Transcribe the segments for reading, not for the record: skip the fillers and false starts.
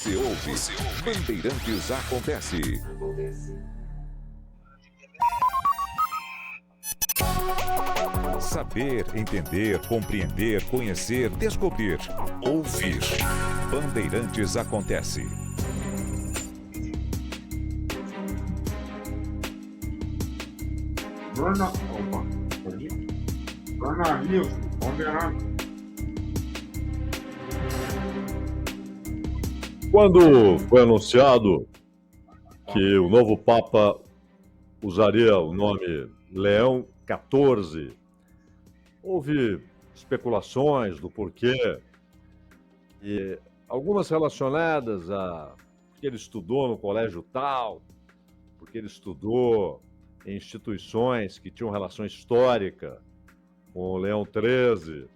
Você ouve. Bandeirantes Acontece. Saber, entender, compreender, conhecer, descobrir. Ouvir. Bandeirantes Acontece. Jornalismo ponderado. Quando foi anunciado que o novo Papa usaria o nome Leão XIV, houve especulações do porquê, e algumas relacionadas a porque ele estudou no colégio tal, porque ele estudou em instituições que tinham relação histórica com o Leão XIII,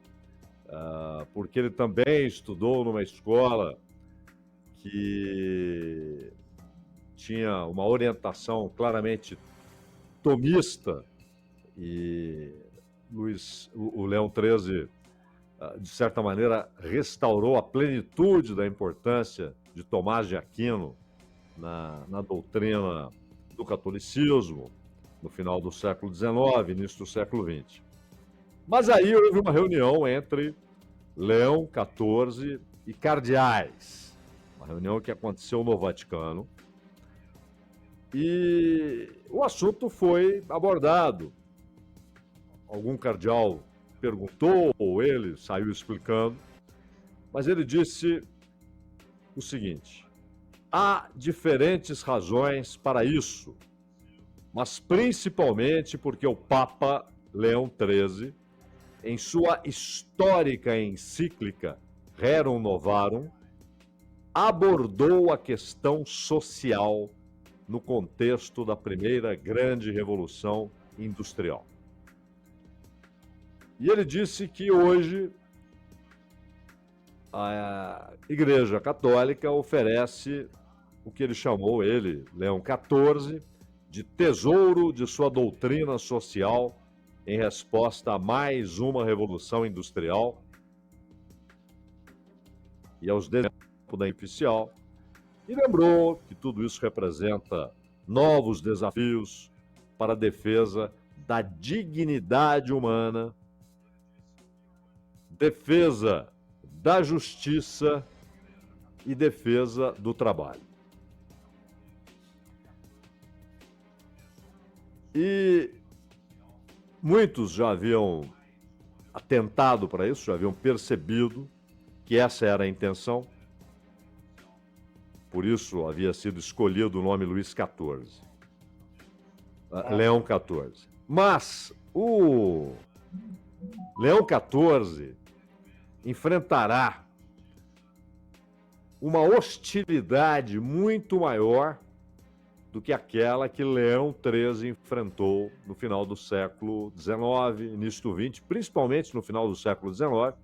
porque ele também estudou numa escola que tinha uma orientação claramente tomista, e o Leão XIII, de certa maneira, restaurou a plenitude da importância de Tomás de Aquino na doutrina do catolicismo, no final do século XIX, início do século XX. Mas aí houve uma reunião entre Leão XIV e cardeais, uma reunião que aconteceu no Vaticano, e o assunto foi abordado. Algum cardeal perguntou, ou ele saiu explicando, mas ele disse o seguinte: há diferentes razões para isso, mas principalmente porque o Papa Leão XIII, em sua histórica encíclica Rerum Novarum, abordou a questão social no contexto da primeira grande revolução industrial. E ele disse que hoje a Igreja Católica oferece o que ele chamou, Leão XIV, de tesouro de sua doutrina social em resposta a mais uma revolução industrial e aos desejos da oficial, e lembrou que tudo isso representa novos desafios para a defesa da dignidade humana, defesa da justiça e defesa do trabalho. E muitos já haviam atentado para isso, já haviam percebido que essa era a intenção. Por isso havia sido escolhido o nome Luís XIV, Leão XIV. Mas o Leão XIV enfrentará uma hostilidade muito maior do que aquela que Leão XIII enfrentou no final do século XIX, início do XX, principalmente no final do século XIX.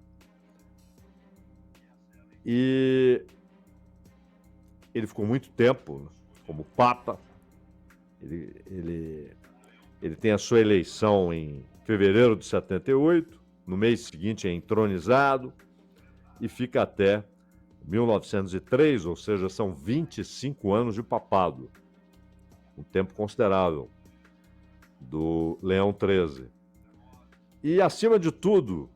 E ele ficou muito tempo como Papa. Ele tem a sua eleição em fevereiro de 78, no mês seguinte é entronizado e fica até 1903, ou seja, são 25 anos de papado, um tempo considerável do Leão XIII. E, acima de tudo,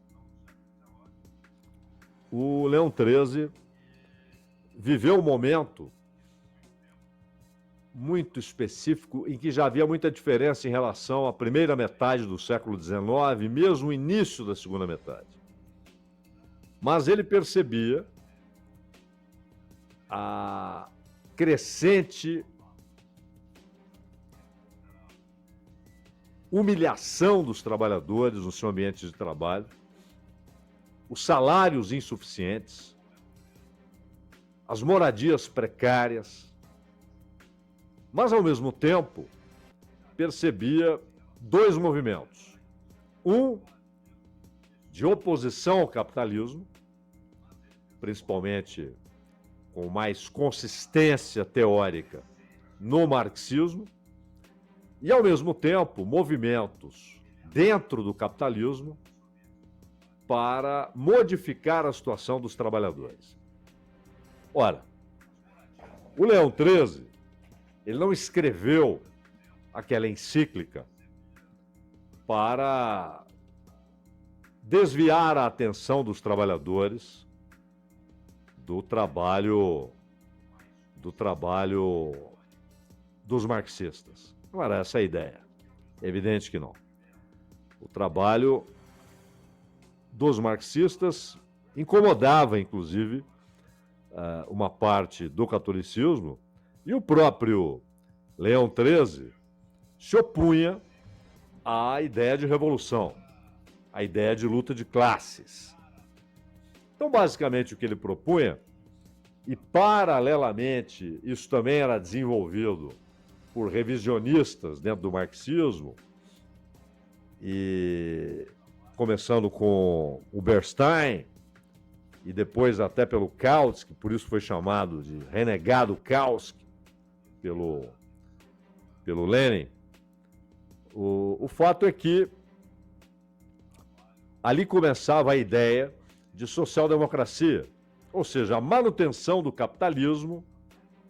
o Leão XIII viveu um momento muito específico em que já havia muita diferença em relação à primeira metade do século XIX, mesmo o início da segunda metade. Mas ele percebia a crescente humilhação dos trabalhadores no seu ambiente de trabalho, os salários insuficientes, as moradias precárias, mas, ao mesmo tempo, percebia dois movimentos. Um, de oposição ao capitalismo, principalmente com mais consistência teórica no marxismo, e, ao mesmo tempo, movimentos dentro do capitalismo para modificar a situação dos trabalhadores. Ora, O Leão XIII, ele não escreveu aquela encíclica para desviar a atenção dos trabalhadores do trabalho dos marxistas. Não era essa a ideia. É evidente que não. O trabalho dos marxistas incomodava, inclusive, uma parte do catolicismo, e o próprio Leão XIII se opunha à ideia de revolução, à ideia de luta de classes. Então, basicamente, o que ele propunha, e paralelamente isso também era desenvolvido por revisionistas dentro do marxismo, e começando com o Bernstein, e depois até pelo Kautsky, por isso foi chamado de renegado Kautsky pelo Lenin. O fato é que ali começava a ideia de social-democracia, ou seja, a manutenção do capitalismo,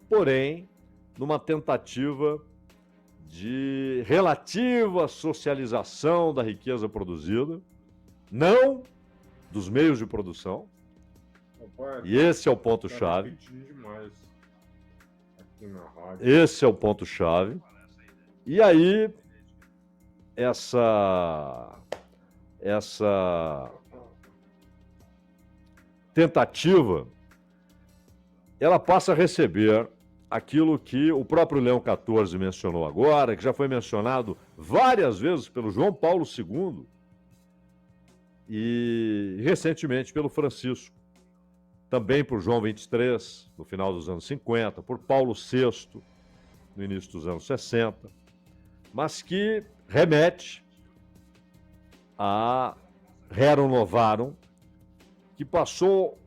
porém, numa tentativa de relativa socialização da riqueza produzida, não dos meios de produção. Rapaz, E esse é o ponto-chave. Esse é o ponto-chave. E aí, essa tentativa, ela passa a receber aquilo que o próprio Leão XIV mencionou agora, que já foi mencionado várias vezes pelo João Paulo II e recentemente pelo Francisco, também por João XXIII, no final dos anos 50, por Paulo VI, no início dos anos 60, mas que remete a Rerum Novarum, que passou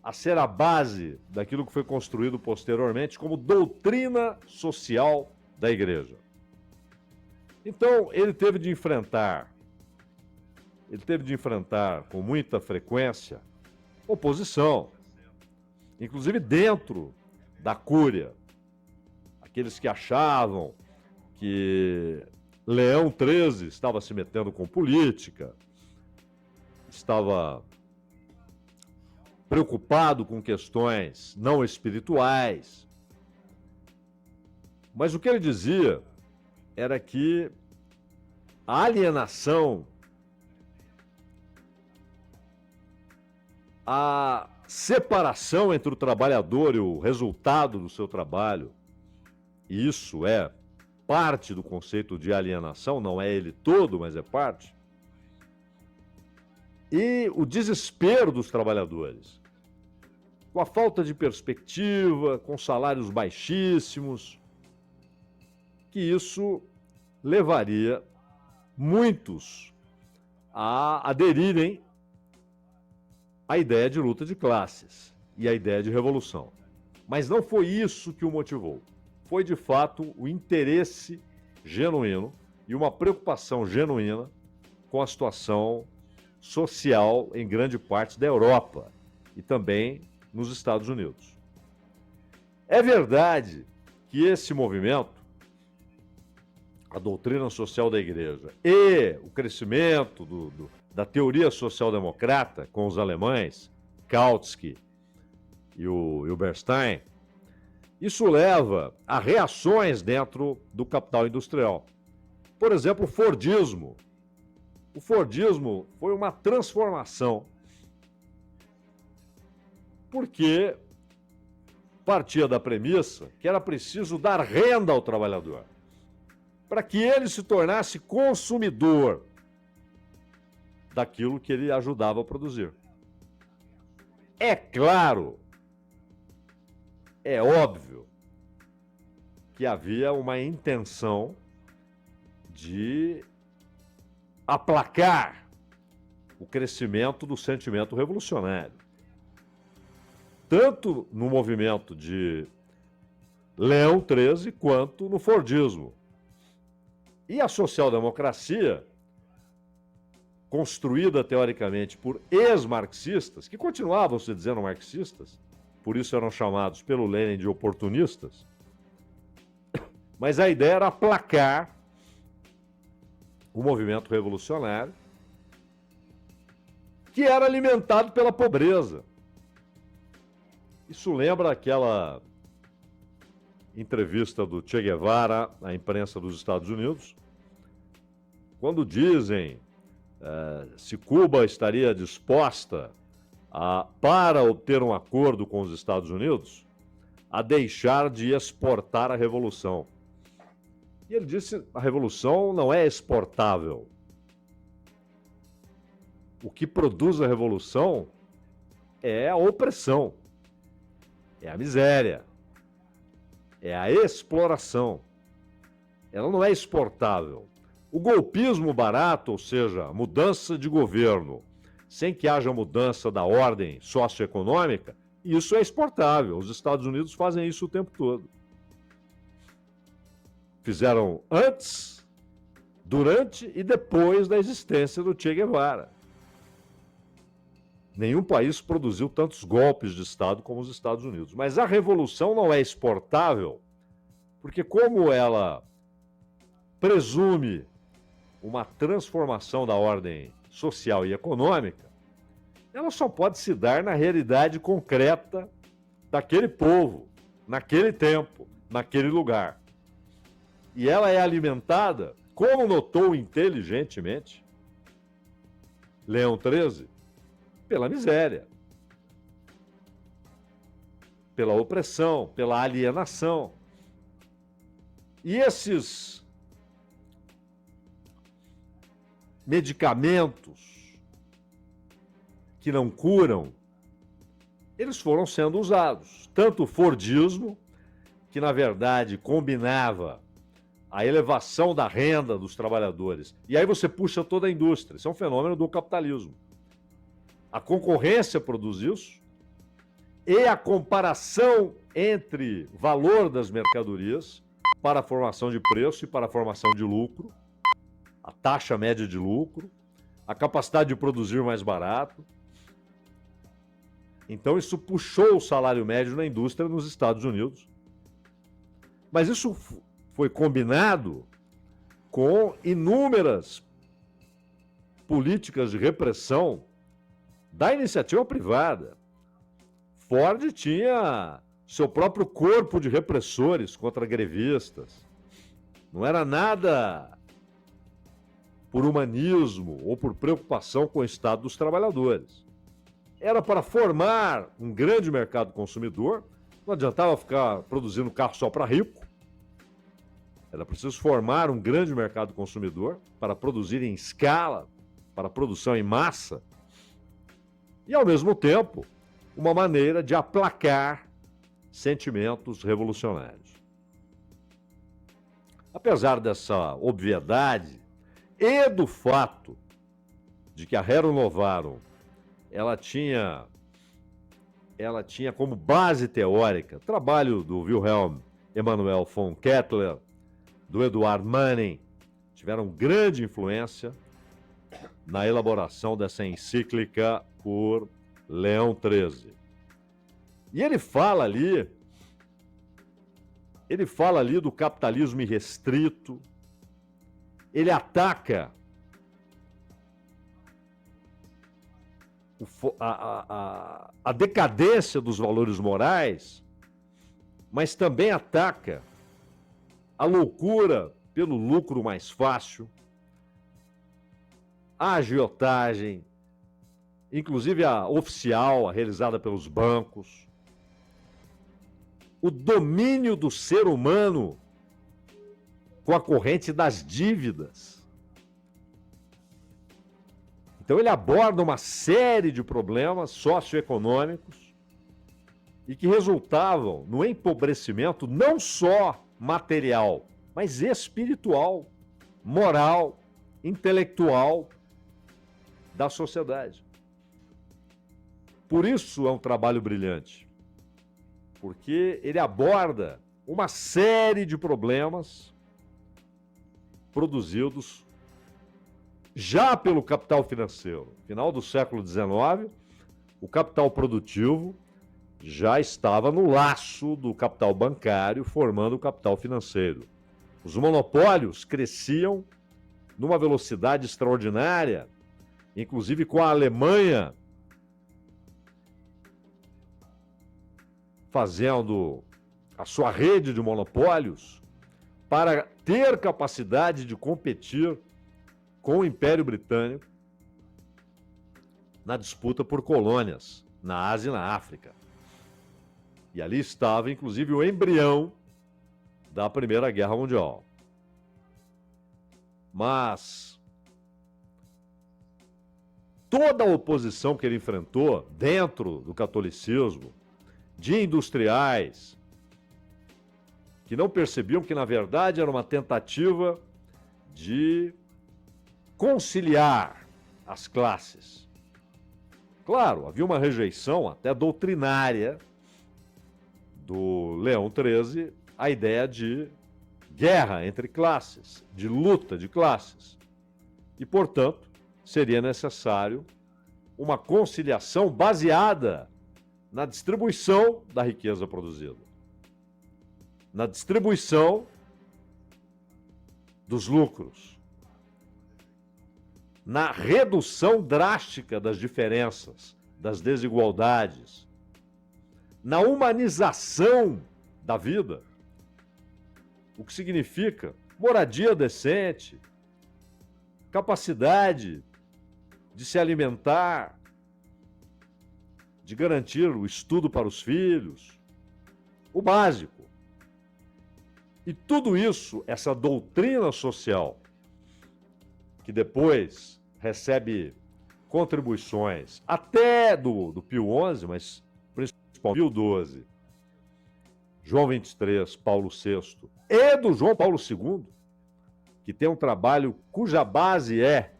a ser a base daquilo que foi construído posteriormente como doutrina social da Igreja. Então, ele teve de enfrentar com muita frequência oposição, inclusive dentro da Cúria. Aqueles que achavam que Leão XIII estava se metendo com política, estava preocupado com questões não espirituais. Mas o que ele dizia era que a alienação, a separação entre o trabalhador e o resultado do seu trabalho, e isso é parte do conceito de alienação, não é ele todo, mas é parte, e o desespero dos trabalhadores, com a falta de perspectiva, com salários baixíssimos, que isso levaria muitos a aderirem à ideia de luta de classes e à ideia de revolução. Mas não foi isso que o motivou. Foi, de fato, o interesse genuíno e uma preocupação genuína com a situação social em grande parte da Europa e também nos Estados Unidos. É verdade que esse movimento, a doutrina social da Igreja e o crescimento da teoria social-democrata com os alemães, Kautsky e o Bernstein, isso leva a reações dentro do capital industrial. Por exemplo, o Fordismo. O Fordismo foi uma transformação porque partia da premissa que era preciso dar renda ao trabalhador para que ele se tornasse consumidor daquilo que ele ajudava a produzir. É claro, é óbvio que havia uma intenção de aplacar o crescimento do sentimento revolucionário. Tanto no movimento de Leão XIII quanto no Fordismo. E a social-democracia, construída teoricamente por ex-marxistas, que continuavam se dizendo marxistas, por isso eram chamados pelo Lenin de oportunistas. Mas a ideia era aplacar o movimento revolucionário, que era alimentado pela pobreza. Isso lembra aquela entrevista do Che Guevara à imprensa dos Estados Unidos, quando dizem se Cuba estaria disposta para obter um acordo com os Estados Unidos, a deixar de exportar a revolução. E ele disse: a revolução não é exportável. O que produz a revolução é a opressão, é a miséria, é a exploração. Ela não é exportável. O golpismo barato, ou seja, a mudança de governo, sem que haja mudança da ordem socioeconômica, isso é exportável. Os Estados Unidos fazem isso o tempo todo. Fizeram antes, durante e depois da existência do Che Guevara. Nenhum país produziu tantos golpes de Estado como os Estados Unidos. Mas a revolução não é exportável, porque como ela presume uma transformação da ordem social e econômica, ela só pode se dar na realidade concreta daquele povo, naquele tempo, naquele lugar. E ela é alimentada, como notou inteligentemente Leão XIII, pela miséria, pela opressão, pela alienação. E esses medicamentos que não curam, eles foram sendo usados. Tanto o Fordismo, que na verdade combinava a elevação da renda dos trabalhadores, e aí você puxa toda a indústria. Isso é um fenômeno do capitalismo. A concorrência produz isso, e a comparação entre valor das mercadorias para a formação de preço e para a formação de lucro, a taxa média de lucro, a capacidade de produzir mais barato. Então isso puxou o salário médio na indústria nos Estados Unidos. Mas isso foi combinado com inúmeras políticas de repressão da iniciativa privada. Ford tinha seu próprio corpo de repressores contra grevistas. Não era nada por humanismo ou por preocupação com o estado dos trabalhadores. Era para formar um grande mercado consumidor. Não adiantava ficar produzindo carro só para rico. Era preciso formar um grande mercado consumidor para produzir em escala, para produção em massa. E, ao mesmo tempo, uma maneira de aplacar sentimentos revolucionários. Apesar dessa obviedade e do fato de que a Rerum Novarum ela tinha como base teórica trabalho do Wilhelm Emanuel von Kettler, do Eduard Manning, tiveram grande influência na elaboração dessa encíclica por Leão XIII. E ele fala ali do capitalismo irrestrito, ele ataca a decadência dos valores morais, mas também ataca a loucura pelo lucro mais fácil, a agiotagem, inclusive a oficial, a realizada pelos bancos, o domínio do ser humano com a corrente das dívidas. Então ele aborda uma série de problemas socioeconômicos e que resultavam no empobrecimento não só material, mas espiritual, moral, intelectual da sociedade. Por isso é um trabalho brilhante, porque ele aborda uma série de problemas produzidos já pelo capital financeiro. No final do século XIX, o capital produtivo já estava no laço do capital bancário, formando o capital financeiro. Os monopólios cresciam numa velocidade extraordinária, inclusive com a Alemanha fazendo a sua rede de monopólios para ter capacidade de competir com o Império Britânico na disputa por colônias na Ásia e na África. E ali estava, inclusive, o embrião da Primeira Guerra Mundial. Mas toda a oposição que ele enfrentou dentro do catolicismo, de industriais, que não percebiam que, na verdade, era uma tentativa de conciliar as classes. Claro, havia uma rejeição até doutrinária do Leão XIII à ideia de guerra entre classes, de luta de classes. E, portanto, seria necessário uma conciliação baseada na distribuição da riqueza produzida, na distribuição dos lucros, na redução drástica das diferenças, das desigualdades, na humanização da vida, o que significa moradia decente, capacidade de se alimentar, de garantir o estudo para os filhos, o básico. E tudo isso, essa doutrina social, que depois recebe contribuições até do Pio XI, mas principalmente Pio XII, João XXIII, Paulo VI, e do João Paulo II, que tem um trabalho cuja base é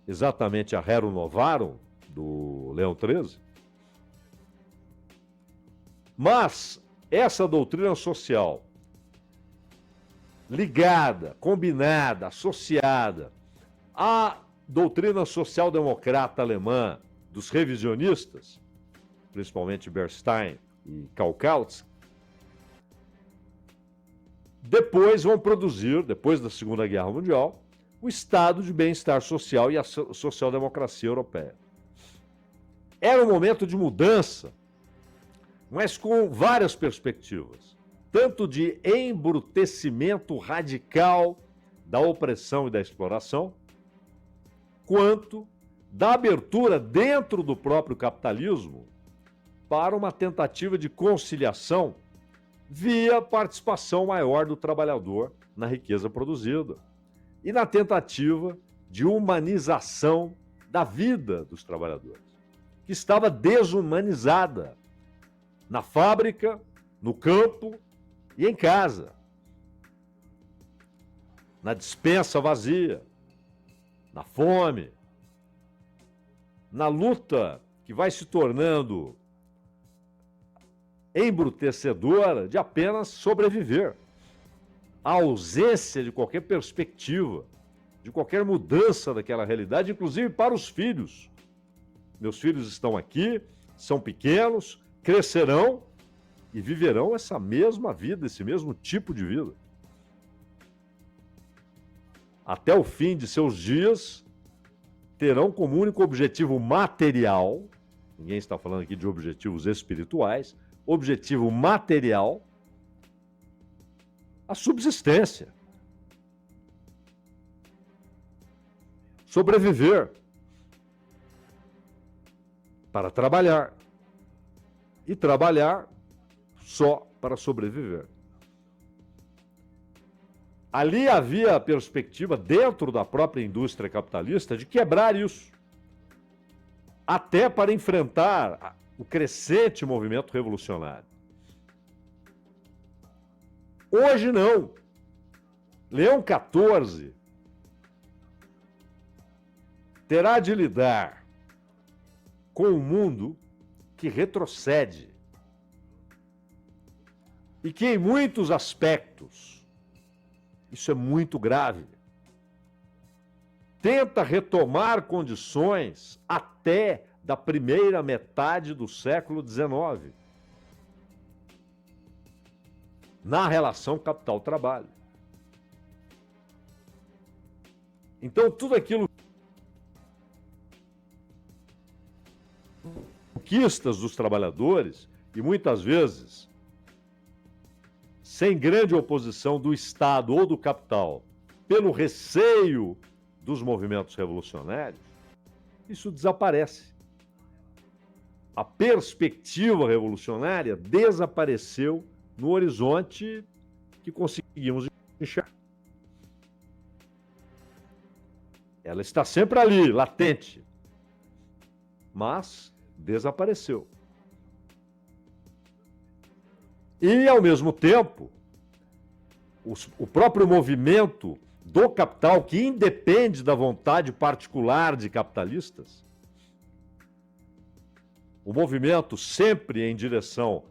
exatamente a Rerum Novarum, do Leão XIII. Mas essa doutrina social, ligada, combinada, associada à doutrina social-democrata alemã dos revisionistas, principalmente Bernstein e Karl Kautsky, depois vão produzir, depois da Segunda Guerra Mundial, o estado de bem-estar social e a social-democracia europeia. Era um momento de mudança, mas com várias perspectivas, tanto de embrutecimento radical da opressão e da exploração, quanto da abertura dentro do próprio capitalismo para uma tentativa de conciliação via participação maior do trabalhador na riqueza produzida e na tentativa de humanização da vida dos trabalhadores, que estava desumanizada na fábrica, no campo e em casa, na despensa vazia, na fome, na luta que vai se tornando embrutecedora de apenas sobreviver. A ausência de qualquer perspectiva, de qualquer mudança daquela realidade, inclusive para os filhos. Meus filhos estão aqui, são pequenos, crescerão e viverão essa mesma vida, esse mesmo tipo de vida. Até o fim de seus dias, terão como único objetivo material, ninguém está falando aqui de objetivos espirituais, objetivo material, a subsistência. Sobreviver. Para trabalhar. E trabalhar só para sobreviver. Ali havia a perspectiva, dentro da própria indústria capitalista, de quebrar isso. Até para enfrentar o crescente movimento revolucionário. Hoje não. Leão XIV terá de lidar com um mundo que retrocede e que, em muitos aspectos, isso é muito grave, tenta retomar condições até da primeira metade do século XIX, na relação capital-trabalho. Então, tudo aquilo conquistas dos trabalhadores, e muitas vezes sem grande oposição do Estado ou do capital, pelo receio dos movimentos revolucionários, isso desaparece. A perspectiva revolucionária desapareceu no horizonte que conseguimos enxergar. Ela está sempre ali, latente, mas desapareceu. E, ao mesmo tempo, o próprio movimento do capital, que independe da vontade particular de capitalistas, o movimento sempre em direção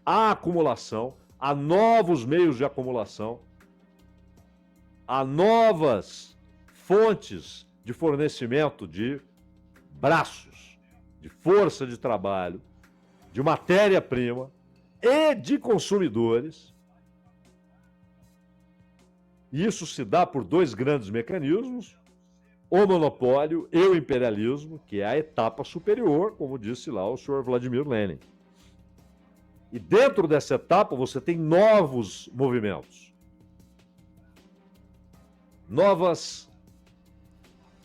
à acumulação, a novos meios de acumulação, a novas fontes de fornecimento de braços, de força de trabalho, de matéria-prima e de consumidores. Isso se dá por dois grandes mecanismos: o monopólio e o imperialismo, que é a etapa superior, como disse lá o senhor Vladimir Lenin. E dentro dessa etapa você tem novos movimentos, novas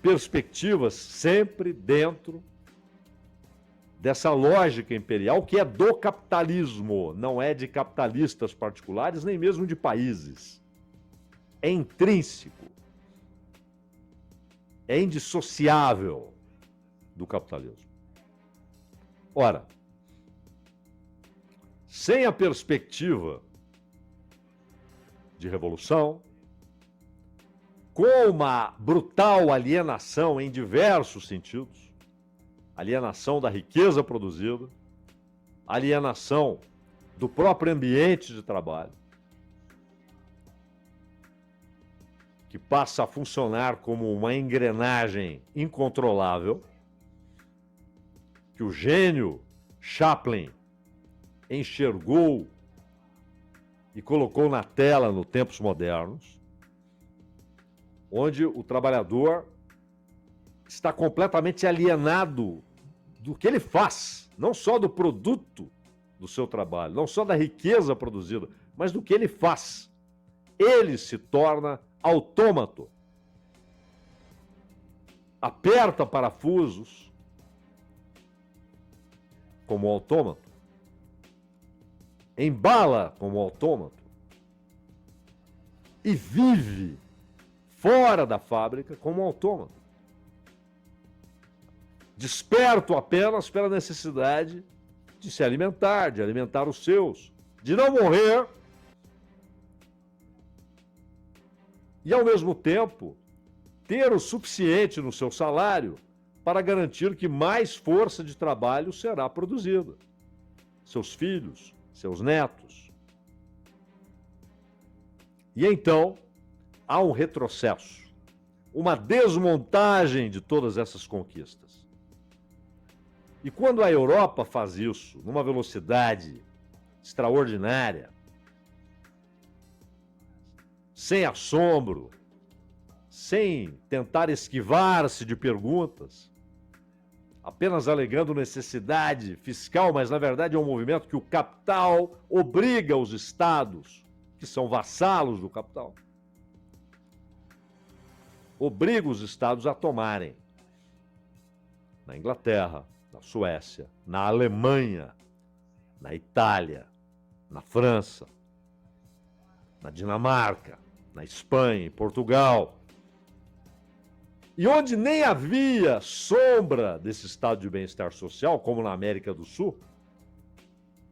perspectivas, sempre dentro dessa lógica imperial, que é do capitalismo, não é de capitalistas particulares, nem mesmo de países. É intrínseco, é indissociável do capitalismo. Ora, sem a perspectiva de revolução, com uma brutal alienação em diversos sentidos, alienação da riqueza produzida, alienação do próprio ambiente de trabalho, que passa a funcionar como uma engrenagem incontrolável, que o gênio Chaplin enxergou e colocou na tela no Tempos Modernos, onde o trabalhador está completamente alienado do que ele faz, não só do produto do seu trabalho, não só da riqueza produzida, mas do que ele faz. Ele se torna autômato. Aperta parafusos como autômato. Embala como autômato. E vive fora da fábrica como autômato. Desperto apenas pela necessidade de se alimentar, de alimentar os seus, de não morrer e, ao mesmo tempo, ter o suficiente no seu salário para garantir que mais força de trabalho será produzida. Seus filhos, seus netos. E então, há um retrocesso, uma desmontagem de todas essas conquistas. E quando a Europa faz isso numa velocidade extraordinária, sem assombro, sem tentar esquivar-se de perguntas, apenas alegando necessidade fiscal, mas na verdade é um movimento que o capital obriga os estados, que são vassalos do capital, obriga os estados a tomarem. Na Inglaterra, na Suécia, na Alemanha, na Itália, na França, na Dinamarca, na Espanha, em Portugal. E onde nem havia sombra desse estado de bem-estar social, como na América do Sul,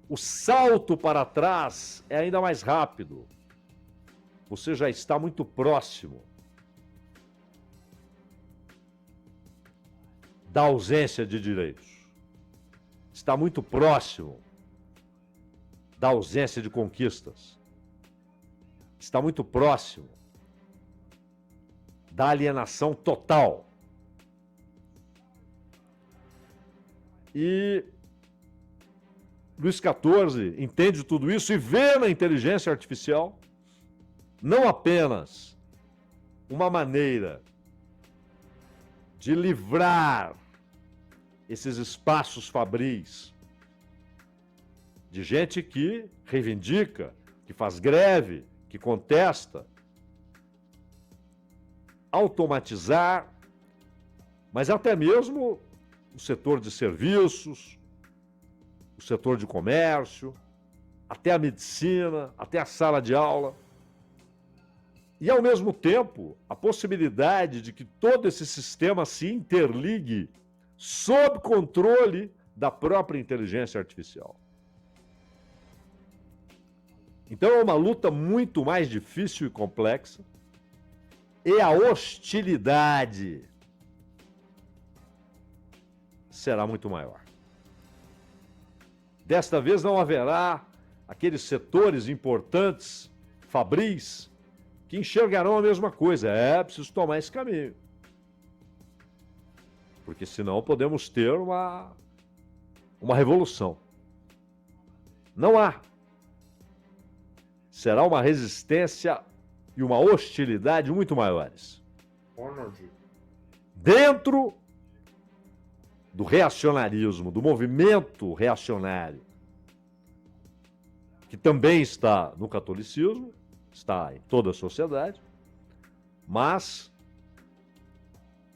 o salto para trás é ainda mais rápido. Você já está muito próximo da ausência de direitos. Está muito próximo da ausência de conquistas. Está muito próximo da alienação total. E Luís XIV entende tudo isso e vê na inteligência artificial não apenas uma maneira de livrar esses espaços fabris de gente que reivindica, que faz greve, que contesta, automatizar, mas até mesmo o setor de serviços, o setor de comércio, até a medicina, até a sala de aula. E, ao mesmo tempo, a possibilidade de que todo esse sistema se interligue sob controle da própria inteligência artificial. Então, é uma luta muito mais difícil e complexa, e a hostilidade será muito maior. Desta vez não haverá aqueles setores importantes, fabris, que enxergarão a mesma coisa. É preciso tomar esse caminho. Porque senão podemos ter uma revolução. Não há. Será uma resistência e uma hostilidade muito maiores. Ronald, Dentro do reacionarismo, do movimento reacionário, que também está no catolicismo, está em toda a sociedade, mas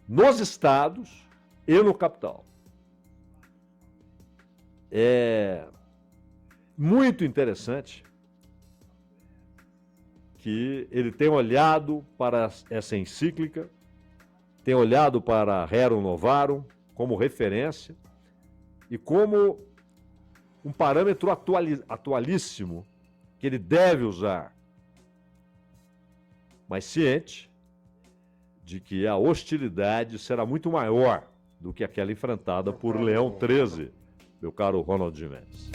nos estados e no capital. É muito interessante que ele tem olhado para essa encíclica, tem olhado para Rerum Novarum como referência e como um parâmetro atualíssimo que ele deve usar, mas ciente de que a hostilidade será muito maior do que aquela enfrentada por Leão XIII, meu caro Ronald Gimenez.